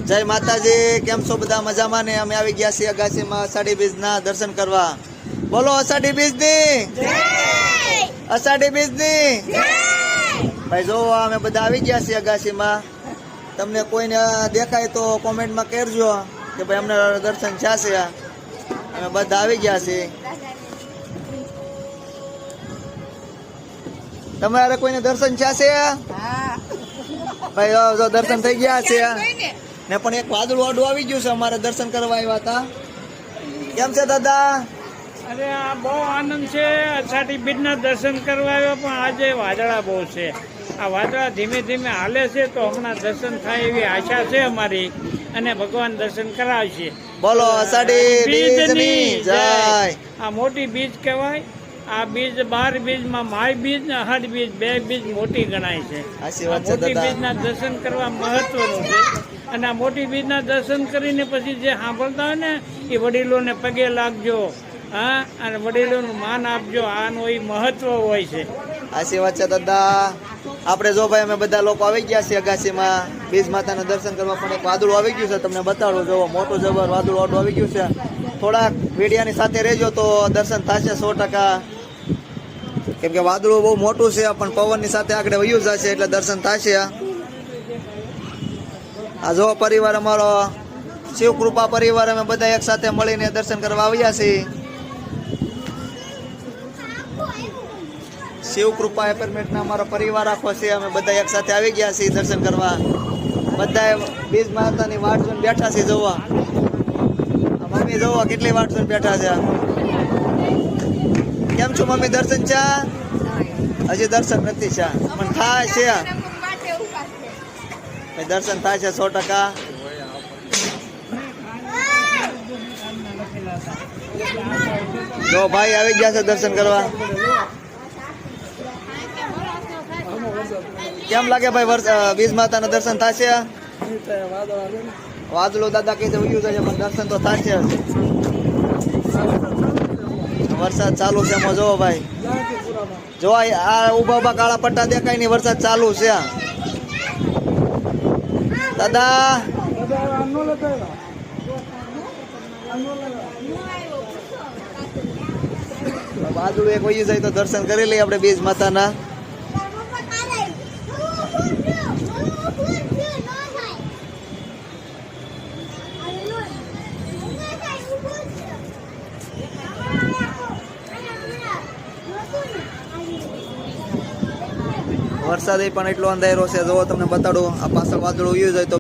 જય માતાજી, કેમ છો બધા? મજામાં ને? અમે આવી ગયા છીએ અગાસીમાં અષાઢી બીજના દર્શન કરવા. બોલો અષાઢી બીજની જય! અષાઢી બીજની જય! ભાઈ જો અમે બધા આવી ગયા છીએ અગાસીમાં. તમને કોઈને દેખાય તો કોમેન્ટમાં કહેજો કે ભાઈ અમને દર્શન થયા છે. અમે બધા આવી ગયા છીએ. તમારે કોઈને દર્શન થયા છે? ભાઈ જો દર્શન થઈ ગયા છે ને, પણ એક વાદળું વાડું આવી ગયું છે. અમારે દર્શન કરવા આવ્યા હતા. કેમ છે દાદા? અરે આ બહુ આનંદ છે. અષાઢી બીજના દર્શન કરવા આવ્યો, પણ આજે વાદળા બહુ છે. આ વાદળા ધીમે ધીમે હાલે છે, તો હમણાં દર્શન થાય એવી આશા છે અમારી, અને ભગવાન દર્શન કરાવશે. બોલો અષાઢી બીજની જય! આ મોટી બીજ કહેવાય. આ બીજ 12 બીજમાં માય બીજ ને અષાઢ બીજ, બે બીજ મોટી ગણાય છે. મોટી બીજના દર્શન કરવા મહત્વનું છે. અને આ મોટી બીજના દર્શન કરીને પછી જે સાંભળતા હોય ને, એ વડીલોને પગે લાગજો, હા, અને વડીલોનું માન આપજો. આનું એ મહત્વ હોય છે. આશી વાત છે દાદા. આપણે જો ભાઈ અમે બધા લોકો આવી ગયા છીએ અગાસીમાં બીજ માતાના દર્શન કરવા, પણ એક વાદળું આવી ગયું છે. તમને બતાડું, જોવો મોટું જબર વાદળું વાડું આવી ગયું છે. થોડાક વીડિયાની સાથે રહેજો તો દર્શન થશે 100%. કેમ કે વાદળું બહુ મોટું છે, પણ પવનની સાથે આગળ વયું જશે એટલે દર્શન થશે. આ જો પરિવાર અમારો શિવકૃપા પરિવાર, અમે બધા એક સાથે મળીને દર્શન કરવા આવ્યા છીએ. શિવકૃપા એપાર્ટમેન્ટના અમારો પરિવાર આખો છે. અમે બધા એક સાથે આવી ગયા છીએ દર્શન કરવા. બધા બીજ માતાની વાટ જોઈને બેઠા છીએ. જોવા મમ્મી, જોવા કેટલી વાટ જોઈને બેઠા છે. કેમ છો મમ્મી? દર્શન છે? હજી દર્શન નથી છે, પણ થાય છે. દર્શન થાય છે 100%. જો ભાઈ આવી ગયા છે દર્શન કરવા. કેમ લાગે ભાઈ? બીજ માતાના દર્શન થશે? વાદળો દાદા કહે છે ઉયું છે, પણ દર્શન તો થશે. વરસાદ ચાલુ છે એમાં. જોવો ભાઈ, જો આ ઉભા ઉભા કાળા પટ્ટા દેખાય ને, વરસાદ ચાલુ છે દાદા. વાદળું એક વયું જાય તો દર્શન કરી લઈએ આપણે બીજ માતાના. વરસાદ પણ એટલો અંધારો છે. જો તમને બતાડું, આ પાછળ વાદળું ઉયું જાય તો